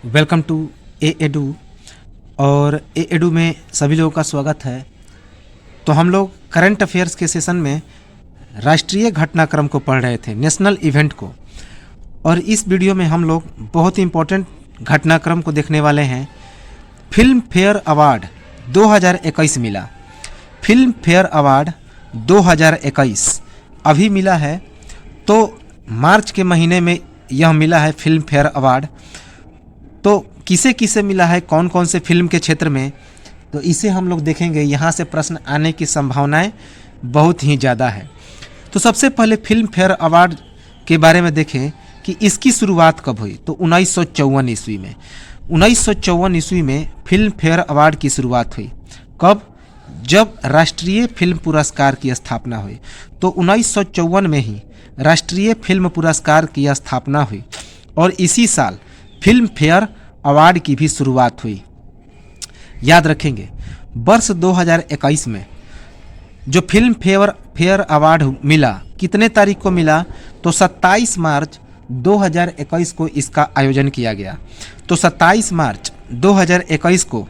Welcome to A edu. और ए edu में सभी लोगों का स्वागत है। तो हम लोग करंट अफेयर्स के सेशन में राष्ट्रीय घटनाक्रम को पढ़ रहे थे, नेशनल इवेंट को। और इस वीडियो में हम लोग बहुत ही इम्पोर्टेंट घटनाक्रम को देखने वाले हैं। फिल्म फेयर अवार्ड 2021 मिला। फिल्म फेयर अवार्ड 2021 अभी मिला है। तो मार्च के महीने में यह मिला है फिल्म फेयर अवार्ड। तो किसे किसे मिला है, कौन कौन से फिल्म के क्षेत्र में, तो इसे हम लोग देखेंगे। यहाँ से प्रश्न आने की संभावनाएं बहुत ही ज़्यादा है। तो सबसे पहले फिल्म फेयर अवार्ड के बारे में देखें कि इसकी शुरुआत कब हुई। तो 1954 ईस्वी में 1954 ईस्वी में फिल्म फेयर अवार्ड की शुरुआत हुई। कब? जब राष्ट्रीय फिल्म पुरस्कार की स्थापना हुई। तो 1954 में ही राष्ट्रीय फिल्म पुरस्कार की स्थापना हुई और इसी साल फिल्म फेयर अवार्ड की भी शुरुआत हुई। याद रखेंगे, वर्ष 2021 में जो फिल्म फेयर अवार्ड मिला, कितने तारीख को मिला? तो 27 मार्च 2021 को इसका आयोजन किया गया। तो 27 मार्च 2021 को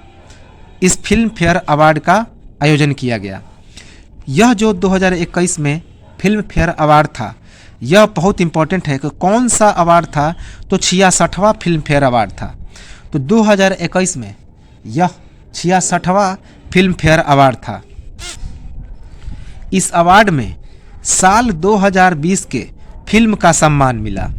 इस फिल्म फेयर अवार्ड का आयोजन किया गया। यह जो 2021 में फिल्म फेयर अवार्ड था, यह बहुत इम्पोर्टेंट है कि कौन सा अवार्ड था। तो 66वां फिल्म फेयर अवार्ड था। तो 2021 में यह 66वां फिल्म फेयर अवार्ड था। इस अवार्ड में साल 2020 के फिल्म का सम्मान मिला।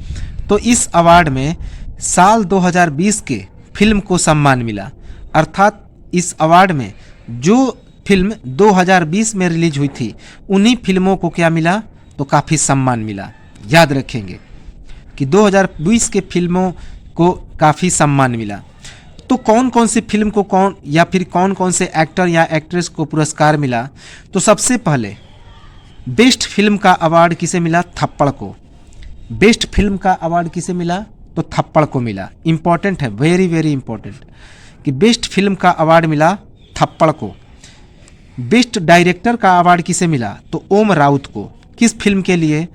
तो इस अवार्ड में साल 2020 के फिल्म को सम्मान मिला, अर्थात इस अवार्ड में जो फिल्म 2020 में रिलीज हुई थी उन्हीं फिल्मों को क्या मिला? तो काफ़ी सम्मान मिला। याद रखेंगे कि 2020 के फिल्मों को काफ़ी सम्मान मिला। तो कौन कौन सी फिल्म को कौन कौन से एक्टर या एक्ट्रेस को पुरस्कार मिला? तो सबसे पहले बेस्ट फिल्म का अवार्ड किसे मिला? थप्पड़ को। बेस्ट फिल्म का अवार्ड किसे मिला? तो थप्पड़ को मिला। इंपॉर्टेंट है, वेरी वेरी इंपॉर्टेंट कि बेस्ट फिल्म का अवार्ड मिला थप्पड़ को। बेस्ट डायरेक्टर का अवार्ड किसे मिला? तो ओम राउत को। किस फिल्म के लिए?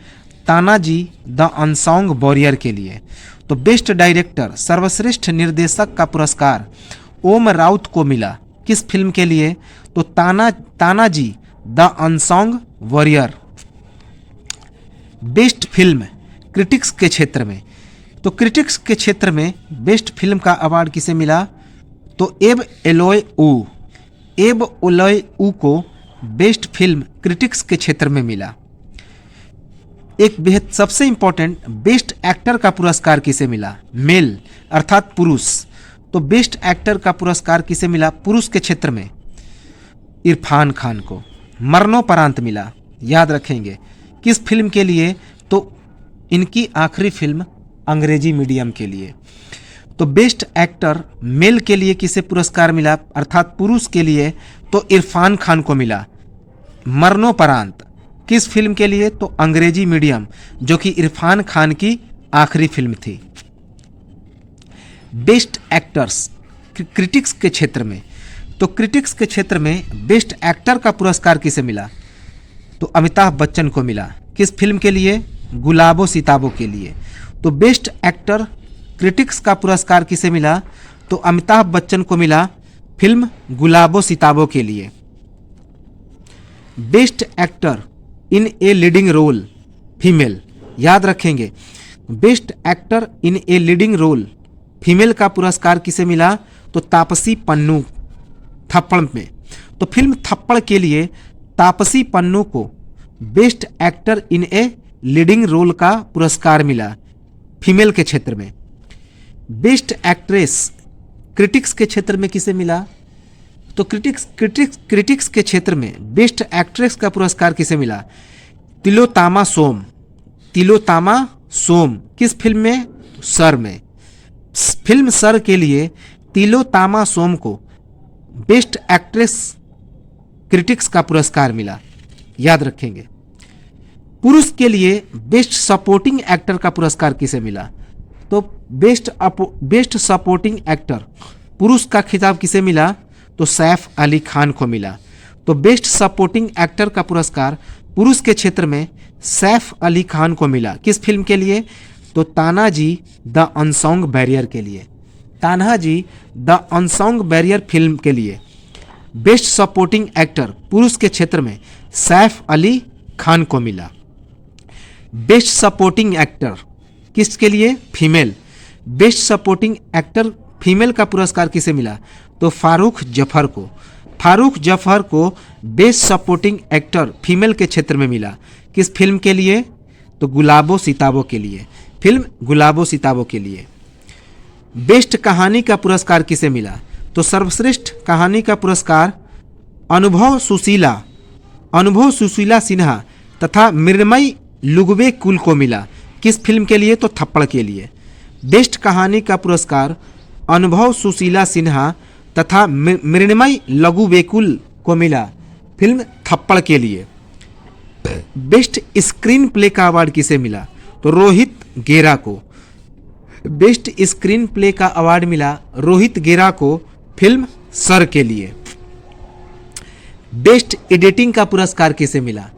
तानाजी द अनसॉन्ग वॉरियर के लिए। तो बेस्ट डायरेक्टर, सर्वश्रेष्ठ निर्देशक का पुरस्कार ओम राउत को मिला। किस फिल्म के लिए? तो Tanaji the unsung warrior. Best film critics के क्षेत्र में, तो क्रिटिक्स के क्षेत्र में बेस्ट फिल्म का अवार्ड किसे मिला? तो एब ओलोय ऊ को बेस्ट फिल्म क्रिटिक्स के क्षेत्र में मिला। एक बेहद सबसे इंपॉर्टेंट, बेस्ट एक्टर का पुरस्कार किसे मिला? मेल अर्थात पुरुष। तो बेस्ट एक्टर का पुरस्कार किसे मिला? पुरुष के क्षेत्र में इरफान खान को मरणोपरांत मिला। याद रखेंगे किस फिल्म के लिए? तो इनकी आखिरी फिल्म अंग्रेजी मीडियम के लिए। तो बेस्ट एक्टर मेल के लिए किसे पुरस्कार मिला, अर्थात पुरुष के लिए? तो इरफान खान को मिला मरणोपरांत। किस फिल्म के लिए? तो अंग्रेजी मीडियम, जो कि इरफान खान की आखिरी फिल्म थी। बेस्ट एक्टर्स क्रिटिक्स के क्षेत्र में, तो क्रिटिक्स के क्षेत्र में बेस्ट एक्टर का पुरस्कार किसे मिला? तो अमिताभ बच्चन को मिला। किस फिल्म के लिए? गुलाबो सिताबो के लिए। तो बेस्ट एक्टर क्रिटिक्स का पुरस्कार किसे मिला? तो अमिताभ बच्चन को मिला फिल्म गुलाबो सिताबो के लिए। Best actor in a leading role female. याद रखेंगे, best actor in a leading role female का पुरस्कार किसे मिला? तो तापसी पन्नू, थप्पड़ में। तो फिल्म थप्पड़ के लिए तापसी पन्नू को best actor in a leading role का पुरस्कार मिला फीमेल के क्षेत्र में। बेस्ट एक्ट्रेस क्रिटिक्स के क्षेत्र में किसे मिला? तो क्रिटिक्स के क्षेत्र में बेस्ट एक्ट्रेस का पुरस्कार किसे मिला? तिलोत्तमा सोम। किस फिल्म में? सर में। फिल्म सर के लिए तिलोत्तमा सोम को बेस्ट एक्ट्रेस क्रिटिक्स का पुरस्कार मिला। याद रखेंगे। पुरुष के लिए बेस्ट सपोर्टिंग एक्टर का पुरस्कार किसे मिला? तो बेस्ट सपोर्टिंग एक्टर पुरुष का खिताब किसे मिला? तो सैफ अली खान को मिला। तो बेस्ट सपोर्टिंग एक्टर का पुरस्कार पुरुष के क्षेत्र में सैफ अली खान को मिला। किस फिल्म के लिए? तो तानाजी द अनसॉन्ग वॉरियर के लिए। तान्हाजी द अनसॉन्ग बैरियर फिल्म के लिए बेस्ट सपोर्टिंग एक्टर पुरुष के क्षेत्र में सैफ अली खान को मिला। बेस्ट सपोर्टिंग एक्टर किसके लिए? Female. Best supporting actor female का पुरस्कार किसे मिला? तो फारूक जफर को। फारूक जफर को बेस्ट सपोर्टिंग एक्टर फीमेल के क्षेत्र में मिला। किस फिल्म के लिए? तो गुलाबो सिताबो के लिए। फिल्म गुलाबो सिताबो के लिए। बेस्ट कहानी का पुरस्कार किसे मिला? तो सर्वश्रेष्ठ कहानी का पुरस्कार अनुभव सुशीला सिन्हा तथा मृण्मयी लुगवे कुल को मिला। किस फिल्म के लिए? तो थप्पड़ के लिए। बेस्ट कहानी का पुरस्कार अनुभव सुशीला सिन्हा तथा मृण्मयी लघुवेकुल को मिला। फिल्म थप्पड़ के लिए। बेस्ट स्क्रीन प्ले का अवार्ड किसे मिला? तो रोहित गेरा को। बेस्ट स्क्रीन प्ले का अवार्ड मिला रोहित गेरा को फिल्म सर के लिए। बेस्ट एडिटिंग का पुरस्कार किसे मिला?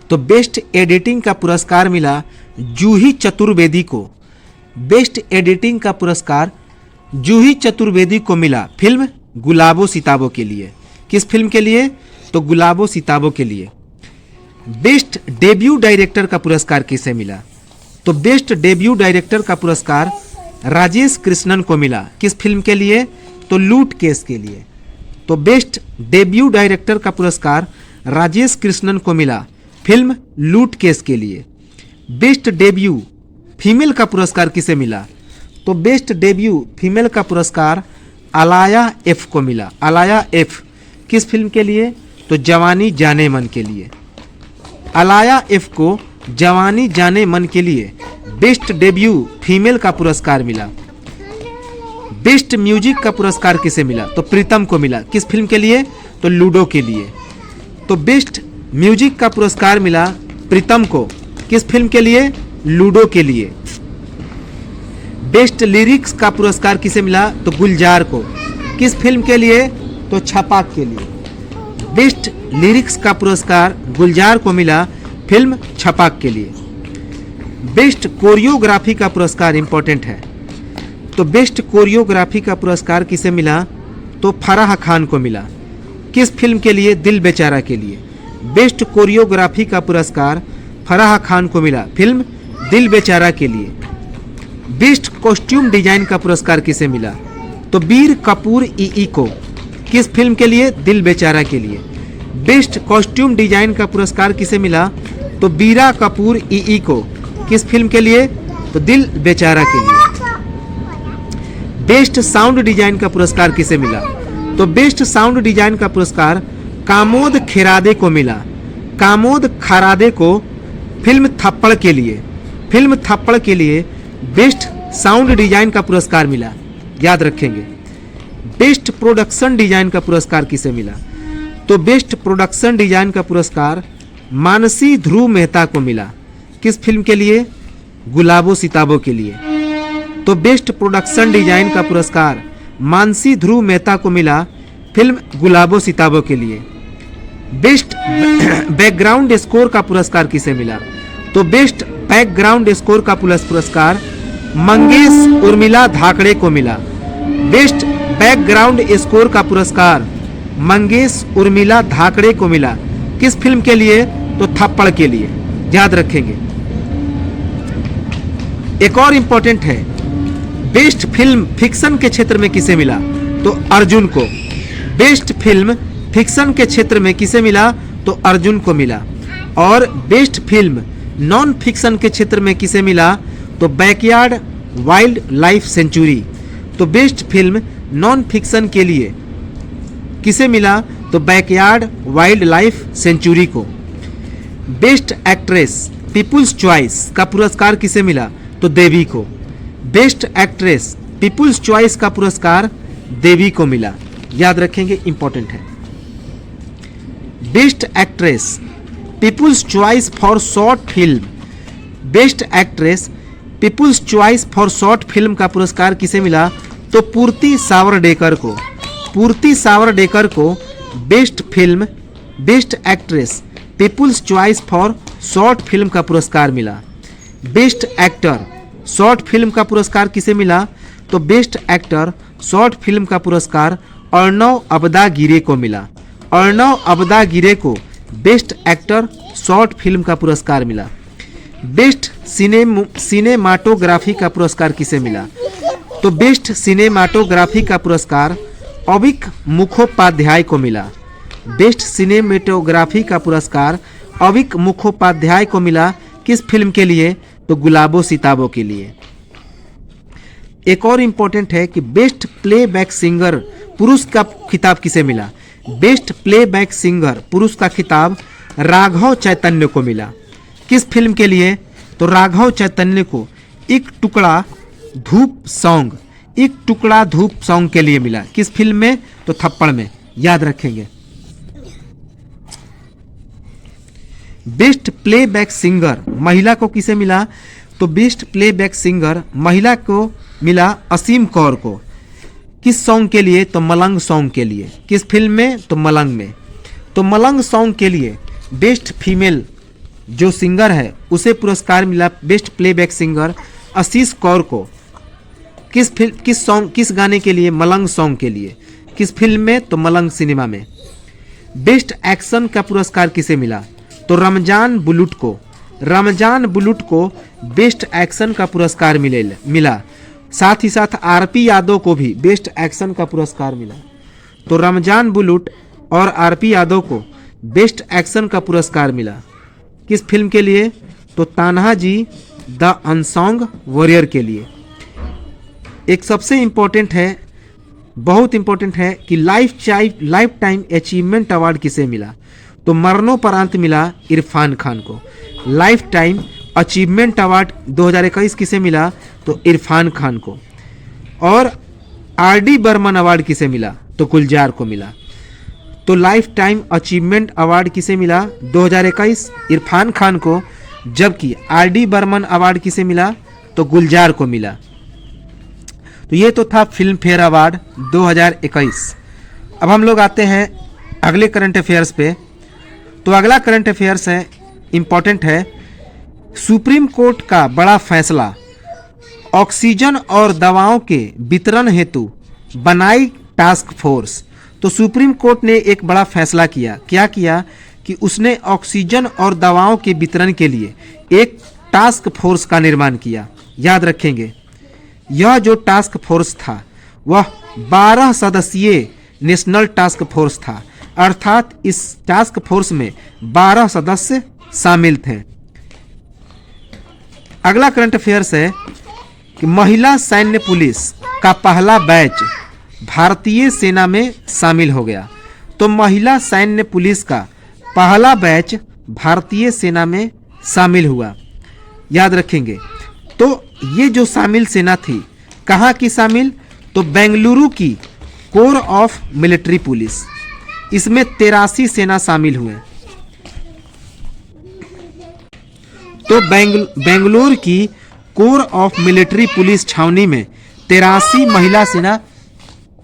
तो बेस्ट एडिटिंग का पुरस्कार मिला जूही चतुर्वेदी को। बेस्ट एडिटिंग का पुरस्कार जूही चतुर्वेदी को मिला फिल्म गुलाबो सिताबो के लिए। किस फिल्म के लिए? तो गुलाबो सिताबो के लिए। बेस्ट डेब्यू डायरेक्टर का पुरस्कार किसे मिला? तो बेस्ट डेब्यू डायरेक्टर का पुरस्कार राजेश कृष्णन को मिला। किस फिल्म के लिए? तो लूट केस के लिए। तो बेस्ट डेब्यू डायरेक्टर का पुरस्कार राजेश कृष्णन को मिला फिल्म लूट केस के लिए। बेस्ट डेब्यू फीमेल का पुरस्कार किसे मिला? तो बेस्ट डेब्यू फीमेल का पुरस्कार अलाया एफ को मिला। अलाया एफ किस फिल्म के लिए? तो जवानी जाने मन के लिए। अलाया एफ को जवानी जाने मन के लिए बेस्ट डेब्यू फीमेल का पुरस्कार मिला। बेस्ट म्यूजिक का पुरस्कार किसे मिला? तो प्रीतम को मिला। किस फिल्म के लिए? तो लूडो के लिए। तो बेस्ट म्यूजिक का पुरस्कार मिला प्रीतम को। किस फिल्म के लिए? लूडो के लिए। बेस्ट लिरिक्स का पुरस्कार किसे मिला? तो गुलजार को। किस फिल्म के लिए? तो छपाक के लिए। बेस्ट लिरिक्स का पुरस्कार गुलजार को मिला फिल्म छपाक के लिए। बेस्ट कोरियोग्राफी का पुरस्कार इंपॉर्टेंट है, तो बेस्ट कोरियोग्राफी का पुरस्कार किसे मिला? तो फराह खान को मिला। किस फिल्म के लिए? दिल बेचारा के लिए। बेस्ट कोरियोग्राफी का पुरस्कार फराह खान को मिला फिल्म दिल बेचारा के लिए। बेस्ट कॉस्ट्यूम डिजाइन का पुरस्कार किसे मिला? तो वीर कपूर ई को। किस फिल्म के लिए? दिल बेचारा के लिए। बेस्ट कॉस्ट्यूम डिजाइन का पुरस्कार किसे मिला? तो बीरा कपूर ई को। किस फिल्म के लिए? तो दिल बेचारा के लिए। बेस्ट साउंड डिजाइन का पुरस्कार किसे मिला? तो बेस्ट साउंड डिजाइन का पुरस्कार कामोद खेरादे को मिला। कामोद खरादे को फिल्म थप्पड़ के लिए। फिल्म थप्पड़ के लिए बेस्ट साउंड डिजाइन का पुरस्कार मिला, याद रखेंगे। बेस्ट प्रोडक्शन डिजाइन का पुरस्कार किसे मिला? तो बेस्ट प्रोडक्शन डिजाइन का पुरस्कार मानसी ध्रुव मेहता को मिला। किस फिल्म के लिए? गुलाबो सिताबो के लिए। तो बेस्ट प्रोडक्शन डिजाइन का पुरस्कार मानसी ध्रुव मेहता को मिला फिल्म गुलाबो सिताबो के लिए। बेस्ट बैकग्राउंड स्कोर का पुरस्कार किसे मिला? तो बेस्ट बैकग्राउंड स्कोर का पुरस्कार मंगेश उर्मिला धाकड़े को मिला। बेस्ट बैकग्राउंड स्कोर का पुरस्कार मंगेश उर्मिला धाकड़े को मिला। किस फिल्म के लिए? तो थप्पड़ के लिए, याद रखेंगे। एक और इंपॉर्टेंट है, बेस्ट फिल्म फिक्शन के क्षेत्र में किसे मिला? तो अर्जुन को। बेस्ट फिल्म फिक्शन के क्षेत्र में किसे मिला? तो अर्जुन को मिला। और बेस्ट फिल्म नॉन फिक्शन के क्षेत्र में किसे मिला? तो बैकयार्ड वाइल्ड लाइफ सेंचुरी। तो बेस्ट फिल्म नॉन फिक्शन के लिए किसे मिला? तो बैकयार्ड वाइल्ड लाइफ सेंचुरी को। बेस्ट एक्ट्रेस पीपुल्स चॉइस का पुरस्कार किसे मिला? तो देवी को। बेस्ट एक्ट्रेस पीपुल्स चॉइस का पुरस्कार देवी को मिला, याद रखेंगे, इंपॉर्टेंट है। Best actress people's choice for short film. Best actress people's choice for short film का पुरस्कार किसे मिला? तो पूर्ति सावरडेकर को। पूर्ति सावरडेकर को best film best actress people's choice for short film का पुरस्कार मिला। बेस्ट एक्टर शॉर्ट फिल्म का पुरस्कार किसे मिला? तो बेस्ट एक्टर शॉर्ट फिल्म का पुरस्कार अर्णव अबदागिरे को मिला। अर्णव अबदागिरे को बेस्ट एक्टर शॉर्ट फिल्म का पुरस्कार मिला। बेस्ट सिनेमाटोग्राफी का पुरस्कार किसे मिला? तो बेस्ट सिनेमाटोग्राफी का पुरस्कार अविक मुखोपाध्याय को मिला। बेस्ट सिनेमेटोग्राफी का पुरस्कार अविक मुखोपाध्याय को मिला। किस फिल्म के लिए? तो गुलाबो सिताबो के लिए। एक और इंपॉर्टेंट है कि बेस्ट प्लेबैक सिंगर पुरुष का खिताब किसे मिला? बेस्ट प्लेबैक सिंगर पुरुष का खिताब राघव चैतन्य को मिला। किस फिल्म के लिए? तो राघव चैतन्य को एक टुकड़ा धूप सॉन्ग, एक टुकड़ा धूप सॉन्ग के लिए मिला। किस फिल्म में? तो थप्पड़ में, याद रखेंगे। बेस्ट प्लेबैक सिंगर महिला को किसे मिला? तो बेस्ट प्लेबैक सिंगर महिला को मिला असीम कौर को। किस सॉन्ग के लिए? तो मलंग सॉन्ग के लिए। किस फिल्म में? तो मलंग में। तो मलंग सॉन्ग के लिए बेस्ट फीमेल जो सिंगर है उसे पुरस्कार मिला बेस्ट प्लेबैक सिंगर आशीष कौर को। किस गाने के लिए? मलंग सॉन्ग के लिए। किस फिल्म में? तो मलंग सिनेमा में। बेस्ट एक्शन का पुरस्कार किसे मिला? तो रमजान बुलुट को। रमजान बुलुट को बेस्ट एक्शन का पुरस्कार मिला। साथ ही साथ आरपी यादव को भी बेस्ट एक्शन का पुरस्कार मिला। तो रमजान बुलुट और आरपी यादव को बेस्ट एक्शन का पुरस्कार मिला। किस फिल्म के लिए? तो तान्हा जी द अनसॉन्ग वॉरियर के लिए। एक सबसे इम्पोर्टेंट है, बहुत इम्पोर्टेंट है कि लाइफ टाइम अचीवमेंट अवार्ड किसे मिला? तो मरणोपरांत मिला इरफान खान को। लाइफ टाइम अचीवमेंट अवार्ड 2021 किसे मिला? तो इरफान खान को। और आरडी बर्मन अवार्ड किसे मिला? तो गुलजार को मिला। तो लाइफ टाइम अचीवमेंट अवार्ड किसे मिला 2021? इरफान खान को। जबकि आरडी बर्मन अवार्ड किसे मिला? तो गुलजार को मिला। तो ये तो था फिल्म फेयर अवार्ड 2021। अब हम लोग आते हैं अगले करंट अफेयर्स पे। तो अगला करंट अफेयर्स है, इम्पॉर्टेंट है, सुप्रीम कोर्ट का बड़ा फैसला, ऑक्सीजन और दवाओं के वितरण हेतु बनाई टास्क फोर्स। तो सुप्रीम कोर्ट ने एक बड़ा फैसला किया। क्या किया? कि उसने ऑक्सीजन और दवाओं के वितरण के लिए एक टास्क फोर्स का निर्माण किया। याद रखेंगे, यह जो टास्क फोर्स था वह 12 सदस्यीय नेशनल टास्क फोर्स था, अर्थात इस टास्क फोर्स में 12 सदस्य शामिल थे। अगला करंट अफेयर्स है कि महिला सैन्य पुलिस का पहला बैच भारतीय सेना में शामिल हो गया। तो महिला सैन्य पुलिस का पहला बैच भारतीय सेना में शामिल हुआ। याद रखेंगे। तो ये जो शामिल सेना थी, कहाँ की शामिल? तो बेंगलुरु की कोर ऑफ मिलिट्री पुलिस। इसमें 83 सेना शामिल हुए। तो बेंगलुरु की कोर ऑफ मिलिट्री पुलिस छावनी में 83 महिला सेना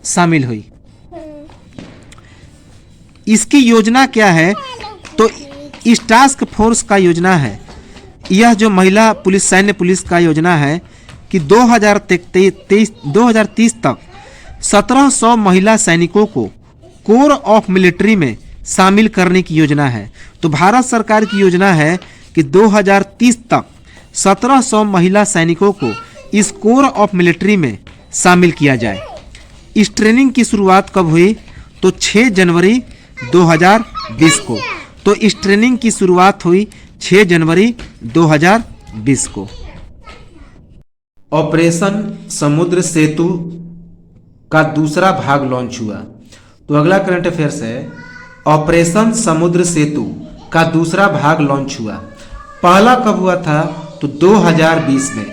शामिल हुई। इसकी योजना क्या है? तो इस टास्क फोर्स का योजना है, यह जो महिला पुलिस सैन्य पुलिस का योजना है कि 2030 तक 1700 महिला सैनिकों को कोर ऑफ मिलिट्री में शामिल करने की योजना है। तो भारत सरकार की योजना है कि 2030 तक 1700 महिला सैनिकों को इस कोर ऑफ मिलिट्री में शामिल किया जाए। इस ट्रेनिंग की शुरुआत कब हुई? तो 6 जनवरी 2020 को। तो इस ट्रेनिंग की शुरुआत हुई 6 जनवरी 2020 को। ऑपरेशन समुद्र सेतु का दूसरा भाग लॉन्च हुआ। तो अगला करंट अफेयर्स है, ऑपरेशन समुद्र सेतु का दूसरा भाग लॉन्च हुआ। पहला कब हुआ था? तो 2020 में।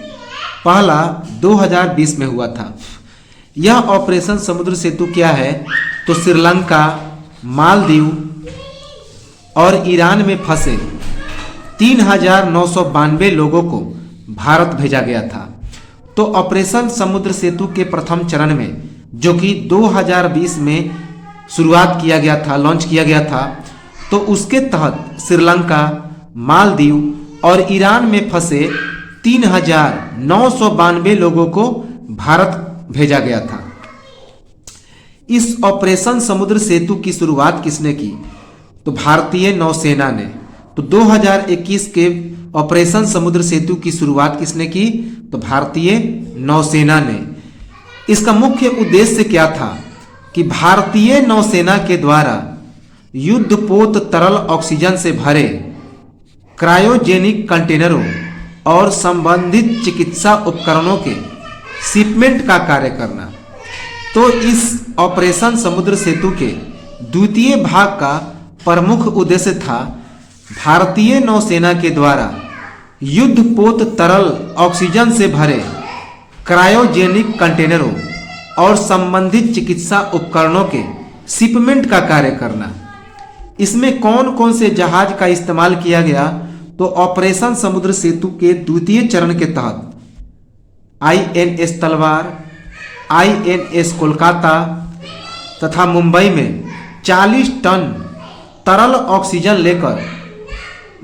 पहला 2020 में हुआ था। यह ऑपरेशन समुद्र सेतु क्या है? तो श्रीलंका, मालदीव और ईरान में फंसे 3992 लोगों को भारत भेजा गया था। तो ऑपरेशन समुद्र सेतु के प्रथम चरण में, जो कि 2020 में शुरुआत किया गया था, लॉन्च किया गया था, तो उसके तहत श्रीलंका, मालदीव और ईरान में फंसे 3992 लोगों को भारत भेजा गया था। इस ऑपरेशन समुद्र सेतु की शुरुआत किसने की? तो भारतीय नौसेना ने। तो 2021 के ऑपरेशन समुद्र सेतु की शुरुआत किसने की? तो भारतीय नौसेना ने। इसका मुख्य उद्देश्य क्या था? कि भारतीय नौसेना के द्वारा युद्धपोत तरल ऑक्सीजन से भरे क्रायोजेनिक कंटेनरों और संबंधित चिकित्सा उपकरणों के शिपमेंट का कार्य करना। तो इस ऑपरेशन समुद्र सेतु के द्वितीय भाग का प्रमुख उद्देश्य था भारतीय नौसेना के द्वारा युद्धपोत तरल ऑक्सीजन से भरे क्रायोजेनिक कंटेनरों और संबंधित चिकित्सा उपकरणों के शिपमेंट का कार्य करना। इसमें कौन कौन से जहाज का इस्तेमाल किया गया? तो ऑपरेशन समुद्र सेतु के द्वितीय चरण के तहत INS तलवार, INS कोलकाता तथा मुंबई में 40 टन तरल ऑक्सीजन लेकर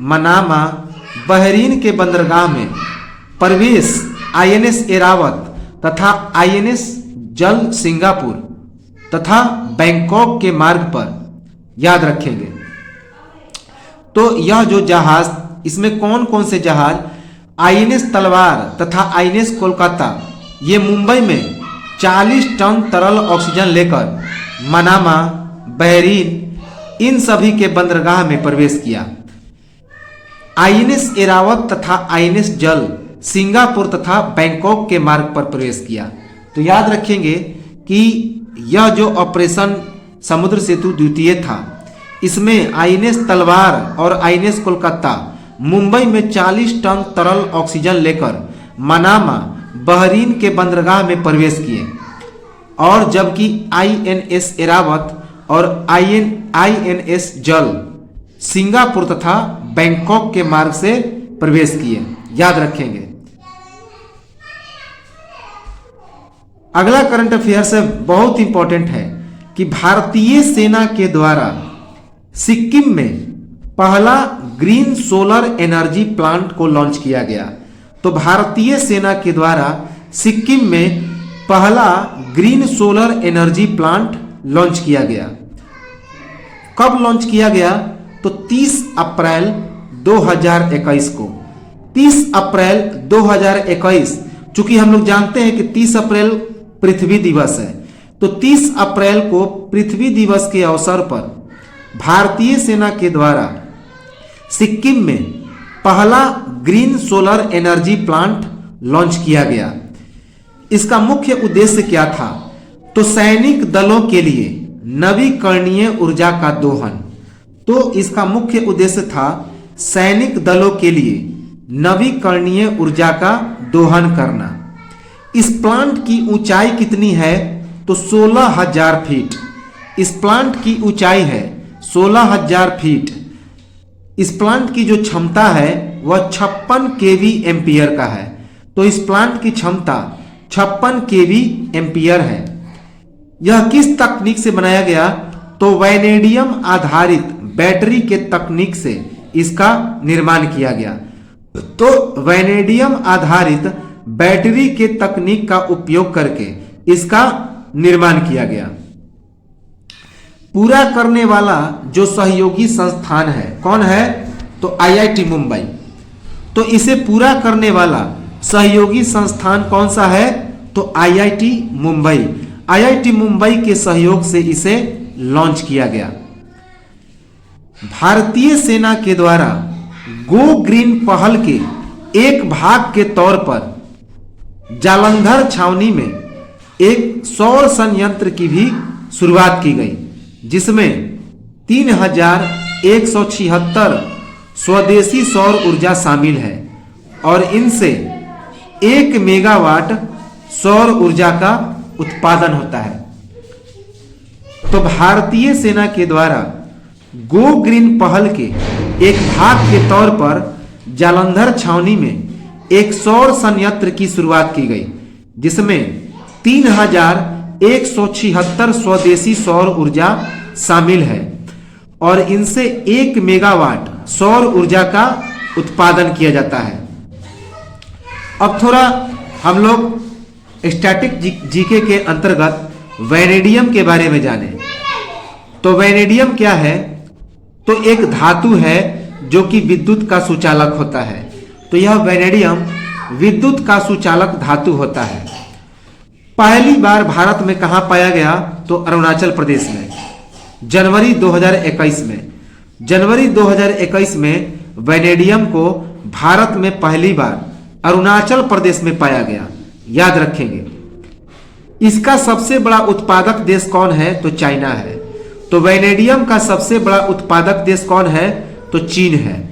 मनामा, बहरीन के बंदरगाह में प्रवेश INS एरावत तथा INS जल सिंगापुर तथा बैंकॉक के मार्ग पर याद रखेंगे। तो यह जो जहाज, इसमें कौन कौन से जहाज? INS तलवार तथा INS कोलकाता, ये मुंबई में 40 टन तरल ऑक्सीजन लेकर मनामा, बहरीन, इन सभी के बंदरगाह में प्रवेश किया। INS एरावत तथा INS जल सिंगापुर तथा बैंकॉक के मार्ग पर प्रवेश किया। तो याद रखेंगे कि यह जो ऑपरेशन समुद्र सेतु द्वितीय था, इसमें INS तलवार और INS कोलकाता मुंबई में 40 टन तरल ऑक्सीजन लेकर मनामा, बहरीन के बंदरगाह में प्रवेश किए, और जबकि INS एरावत और INS जल सिंगापुर तथा बैंकॉक के मार्ग से प्रवेश किए। याद रखेंगे। अगला करंट अफेयर से बहुत इंपॉर्टेंट है कि भारतीय सेना के द्वारा सिक्किम में पहला ग्रीन सोलर एनर्जी प्लांट को लॉन्च किया गया। तो भारतीय सेना के द्वारा सिक्किम में पहला green solar energy plant launch किया गया। कब लॉन्च किया गया? तो 30 अप्रैल 2021 को। 30 अप्रैल 2021, चूंकि हम लोग जानते हैं कि 30 अप्रैल पृथ्वी दिवस है, तो 30 अप्रैल को पृथ्वी दिवस के अवसर पर भारतीय सेना के द्वारा सिक्किम में पहला green solar energy plant launch किया गया। इसका मुख्य उद्देश्य क्या था? तो सैनिक दलों के लिए नवीकरणीय ऊर्जा का दोहन। तो इसका मुख्य उद्देश्य था सैनिक दलों के लिए नवीकरणीय ऊर्जा का दोहन करना। इस प्लांट की ऊंचाई कितनी है? तो 16,000 फीट। इस प्लांट की ऊंचाई है 16,000 फीट। इस प्लांट की जो क्षमता है वह 56 केवी एम्पियर का है। तो इस प्लांट की क्षमता 56 केवी एम्पियर है। यह किस तकनीक से बनाया गया? तो वैनेडियम आधारित बैटरी के तकनीक से इसका निर्माण किया गया। तो वैनेडियम आधारित बैटरी के तकनीक का उपयोग करके इसका निर्माण किया गया। पूरा करने वाला जो सहयोगी संस्थान है, कौन है? तो IIT मुंबई। तो इसे पूरा करने वाला सहयोगी संस्थान कौन सा है? तो IIT मुंबई। IIT मुंबई के सहयोग से इसे लॉन्च किया गया। भारतीय सेना के द्वारा गो ग्रीन पहल के एक भाग के तौर पर जालंधर छावनी में एक सौर संयंत्र की भी शुरुआत की गई, जिसमें 3,176 स्वदेशी सौर ऊर्जा शामिल है और इनसे 1 मेगावाट सौर ऊर्जा का उत्पादन होता है। तो भारतीय सेना के द्वारा गो ग्रीन पहल के एक भाग के तौर पर जालंधर छावनी में एक सौर संयंत्र की शुरुआत की गई, जिसमें 3,176 स्वदेशी सौर ऊर्जा शामिल है और इनसे 1 मेगावाट सौर ऊर्जा का उत्पादन किया जाता है। अब थोड़ा हम लोग स्टैटिक जीके के अंतर्गत वैनेडियम के बारे में जाने। तो वैनेडियम क्या है? तो एक धातु है जो कि विद्युत का सुचालक होता है। तो यह वैनेडियम विद्युत का सुचालक धातु होता है। पहली बार भारत में कहां पाया गया? तो अरुणाचल प्रदेश में, जनवरी 2021 में। जनवरी 2021 में वैनेडियम को भारत में पहली बार अरुणाचल प्रदेश में पाया गया, याद रखेंगे। इसका सबसे बड़ा उत्पादक देश कौन है? तो चाइना है। तो वैनेडियम का सबसे बड़ा उत्पादक देश कौन है? तो चीन है।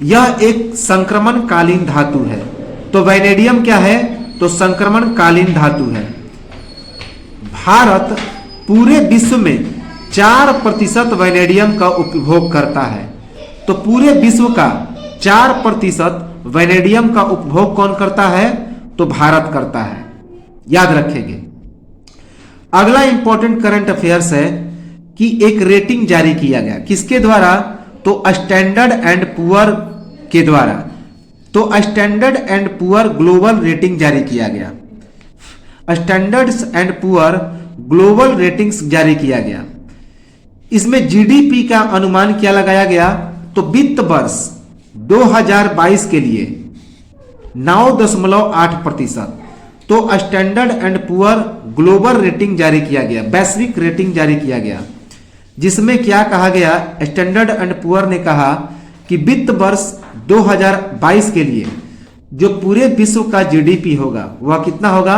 यह एक संक्रमणकालीन धातु है। तो वैनेडियम क्या है? तो संक्रमणकालीन धातु है। भारत पूरे विश्व में 4% वैनेडियम का उपभोग करता है। तो पूरे विश्व का 4% वैनेडियम का उपभोग कौन करता है? तो भारत करता है, याद रखेंगे। अगला इंपॉर्टेंट करंट अफेयर्स है कि एक रेटिंग जारी किया गया, किसके द्वारा? तो स्टैंडर्ड एंड पुअर के द्वारा। तो standard and poor global rating जारी किया गया। Standards and poor global ratings जारी किया गया। इसमें जीडीपी का अनुमान क्या लगाया गया? तो वित्त वर्ष 2022 के लिए 9.8%। तो standard and poor global rating जारी किया गया, वैश्विक रेटिंग जारी किया गया, जिसमें क्या कहा गया? स्टैंडर्ड एंड पुअर ने कहा कि वित्त वर्ष 2022 के लिए जो पूरे विश्व का जीडीपी होगा वह कितना होगा?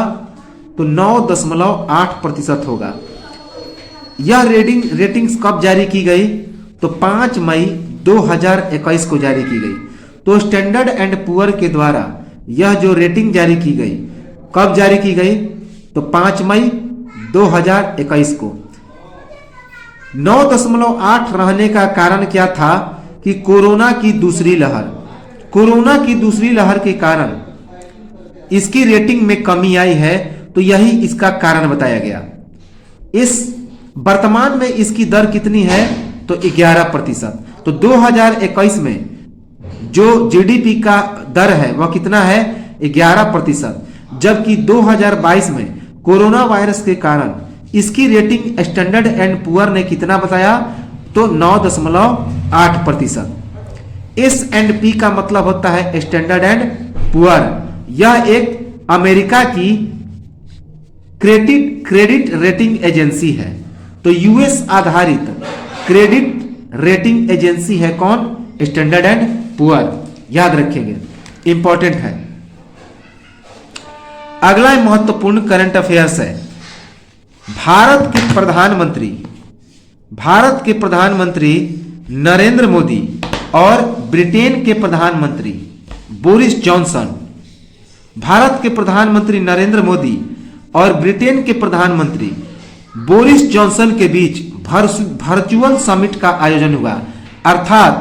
तो 9.8% होगा। यह रेटिंग्स कब जारी की गई? तो 5 मई 2021 को जारी की गई। तो स्टैंडर्ड एंड पुअर के द्वारा यह जो रेटिंग जारी की गई, कब जारी की गई? तो 5 मई 2021 को। 9.8 रहने का कारण क्या था? कि कोरोना की दूसरी लहर, कोरोना की दूसरी लहर के कारण इसकी रेटिंग में कमी आई है। तो यही इसका कारण बताया गया। इस वर्तमान में इसकी दर कितनी है? तो 11%। तो 2021 में जो जीडीपी का दर है वह कितना है? 11%। जबकि 2022 में कोरोना वायरस के कारण इसकी रेटिंग स्टैंडर्ड एंड पुअर ने कितना बताया? तो 9.8%। S&P का मतलब होता है स्टैंडर्ड एंड पुअर। यह एक अमेरिका की क्रेडिट रेटिंग एजेंसी है। तो यूएस आधारित क्रेडिट रेटिंग एजेंसी है कौन? स्टैंडर्ड एंड पुअर, याद रखेंगे, इंपॉर्टेंट है। अगला महत्वपूर्ण करंट अफेयर्स है। भारत के प्रधानमंत्री नरेंद्र मोदी और ब्रिटेन के प्रधानमंत्री बोरिस जॉनसन, भारत के प्रधानमंत्री नरेंद्र मोदी और ब्रिटेन के प्रधानमंत्री बोरिस जॉनसन के बीच वर्चुअल समिट का आयोजन हुआ। अर्थात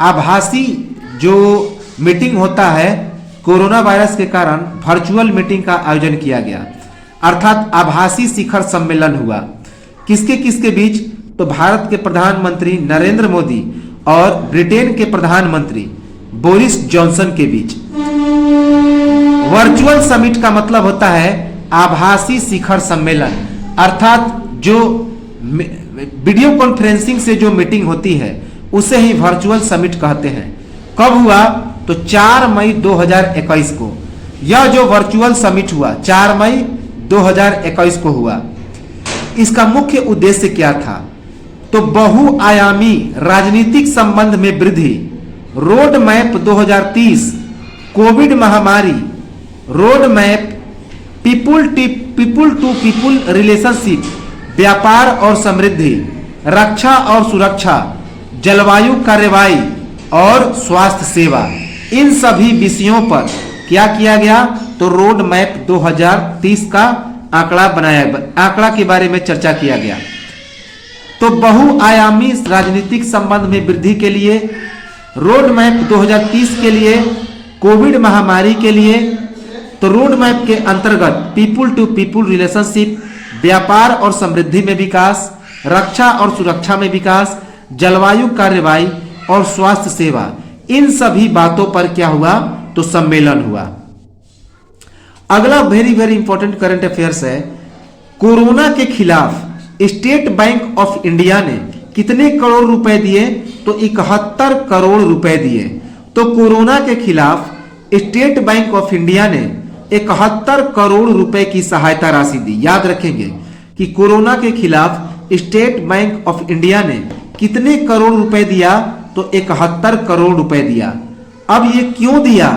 आभासी जो मीटिंग होता है, कोरोना वायरस के कारण वर्चुअल मीटिंग का आयोजन किया गया, अर्थात आभासी शिखर सम्मेलन हुआ। किसके किसके बीच? तो भारत के प्रधानमंत्री नरेंद्र मोदी और ब्रिटेन के प्रधानमंत्री बोरिस जॉनसन के बीच। वर्चुअल समिट का मतलब होता है आभासी शिखर सम्मेलन, अर्थात जो वीडियो कॉन्फ्रेंसिंग से जो मीटिंग होती है उसे ही वर्चुअल समिट कहते हैं। कब हुआ? तो 4 मई 2021 को यह जो वर्चुअल समिट हुआ 4 मई 2021 को हुआ। इसका मुख्य उद्देश्य क्या था? तो बहुआयामी राजनीतिक संबंध में वृद्धि, रोड मैप 2030, कोविड महामारी, road map, people to people relationship, व्यापार और समृद्धि, रक्षा और सुरक्षा, जलवायु कार्रवाई और स्वास्थ्य सेवा, इन सभी विषयों पर क्या किया गया? तो रोड मैप 2030 का आंकड़ा के बारे में चर्चा किया गया। तो बहुआयामी राजनीतिक संबंध में वृद्धि के लिए, रोड मैप 2030 के लिए, कोविड महामारी के लिए, तो रोड मैप के अंतर्गत पीपुल टू पीपुल रिलेशनशिप, व्यापार और समृद्धि में विकास, रक्षा और सुरक्षा में विकास, जलवायु कार्रवाई और स्वास्थ्य सेवा, इन सभी बातों पर क्या हुआ? तो सम्मेलन हुआ। अगला वेरी इंपॉर्टेंट करंट अफेयर्स है कोरोना के खिलाफ स्टेट बैंक ऑफ इंडिया ने कितने करोड़ रुपए दिए? तो 71 करोड़ रुपए दिए। तो कोरोना के खिलाफ स्टेट बैंक ऑफ इंडिया ने 71 करोड़ रुपए की सहायता राशि दी। याद रखेंगे कि कोरोना के खिलाफ स्टेट बैंक ऑफ इंडिया ने कितने करोड़ रुपए दिया? तो 71 करोड़ रुपए दिया। अब ये क्यों दिया?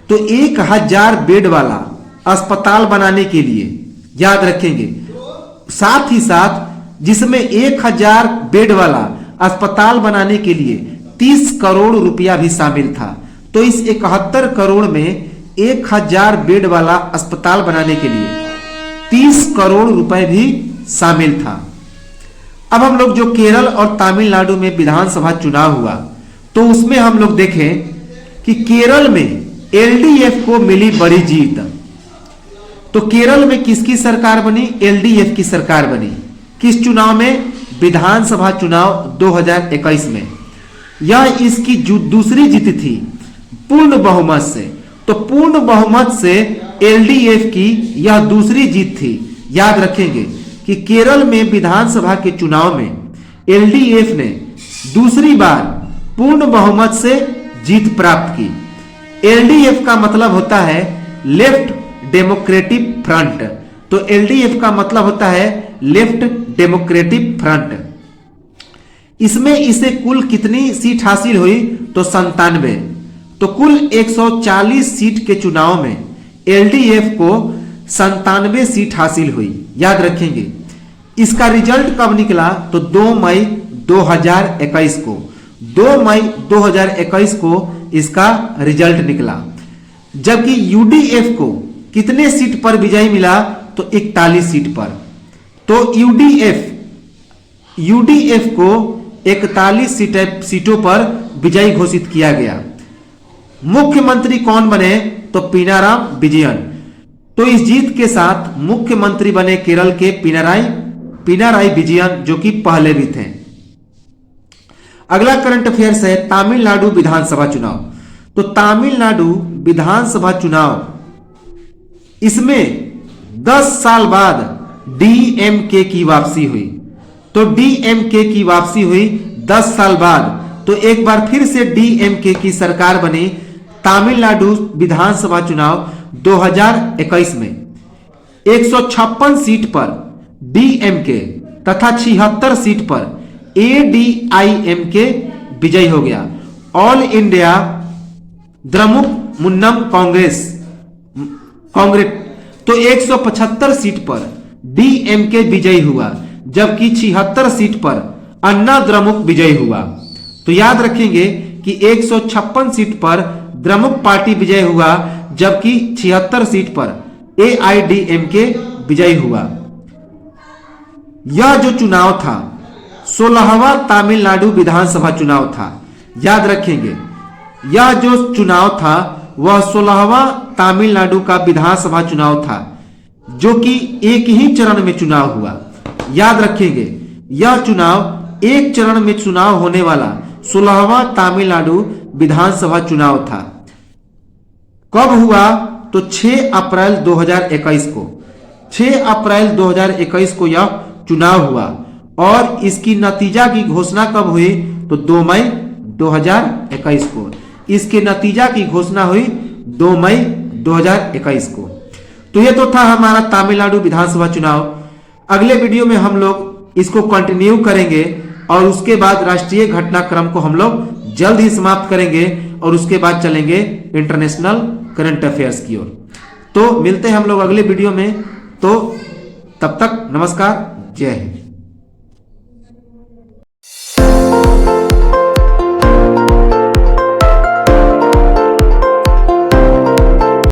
तो 1000 बेड वाला अस्पताल बनाने के लिए। याद रखेंगे, साथ ही साथ जिसमें 1000 बेड वाला अस्पताल बनाने के लिए 30 करोड़ रुपया भी शामिल था। तो इस 71 करोड़ में 1000 बेड वाला अस्पताल बनाने के लिए 30 करोड़ रुपए भी शामिल था। अब हम लोग जो केरल और तमिलनाडु में विधानसभा चुनाव हुआ तो उसमें हम लोग देखें कि केरल में एलडीएफ को मिली बड़ी जीत। तो केरल में किसकी सरकार बनी? एलडीएफ की सरकार बनी। किस चुनाव में? विधानसभा चुनाव 2021 में। यह इसकी दूसरी जीत थी पूर्ण बहुमत से। तो पूर्ण बहुमत से एलडीएफ की यह दूसरी जीत थी। याद रखेंगे कि केरल में विधानसभा के चुनाव में एलडीएफ ने दूसरी बार पूर्ण बहुमत से जीत प्राप्त की। एलडीएफ का मतलब होता है लेफ्ट डेमोक्रेटिक फ्रंट। तो एलडीएफ का मतलब होता है लेफ्ट डेमोक्रेटिक फ्रंट। इसमें इसे कुल कितनी सीट हासिल हुई? तो 97। तो कुल 140 सीट के चुनाव में एलडीएफ को 97 सीट हासिल हुई। याद रखेंगे। इसका रिजल्ट कब निकला? तो 2 मई 2021 को। 2 मई 2021 को इसका रिजल्ट निकला। जबकि यूडीएफ को कितने सीट पर विजय मिला? तो 41 सीट पर। तो यूडीएफ को 41 सीटों पर विजयी घोषित किया गया। मुख्यमंत्री कौन बने? तो पिनाराम विजयन। तो इस जीत के साथ मुख्यमंत्री बने केरल के पिनाराई विजयन, जो कि पहले भी थे। अगला करंट अफेयर्स है तमिलनाडु विधानसभा चुनाव। तो तमिलनाडु विधानसभा चुनाव, इसमें 10 साल बाद डीएमके की वापसी हुई। तो डीएमके की वापसी हुई 10 साल बाद। तो एक बार फिर से डीएमके की सरकार बनी तमिलनाडु विधानसभा चुनाव 2021 में। 156 सीट पर डीएमके तथा 76 सीट पर एडीआईएमके विजयी हो गया। ऑल इंडिया द्रमुक मुन्नम कांग्रेस। तो 175 सीट पर डीएमके विजयी हुआ, जबकि 76 सीट पर अन्ना द्रमुक विजयी हुआ। तो याद रखेंगे कि 156 सीट पर द्रमुक पार्टी विजय हुआ, जबकि 76 सीट पर एआईडीएमके विजयी हुआ। यह जो चुनाव था 16वां तमिलनाडु विधानसभा चुनाव था। याद रखेंगे, यह जो चुनाव था वह 16वां तमिलनाडु का विधानसभा चुनाव था, जो कि एक ही चरण में चुनाव हुआ। याद रखेंगे, यह चुनाव एक चरण में चुनाव होने वाला 16वां तमिलनाडु विधानसभा चुनाव था। कब हुआ? तो 6 अप्रैल 2021 को। 6 अप्रैल 2021 को यह चुनाव हुआ और इसकी नतीजा की घोषणा कब हुई? तो 2 मई 2021 को। इसके नतीजा की घोषणा हुई 2 मई 2021 को। तो ये तो था हमारा तमिलनाडु विधानसभा चुनाव। अगले वीडियो में हम लोग इसको कंटिन्यू करेंगे और उसके बाद राष्ट्रीय घटनाक्रम को हम लोग जल्द ही समाप्त करेंगे और उसके बाद चलेंगे इंटरनेशनल करंट अफेयर्स की ओर। तो मिलते हैं हम लोग अगले वीडियो में। तो तब तक नमस्कार, जय हिंद।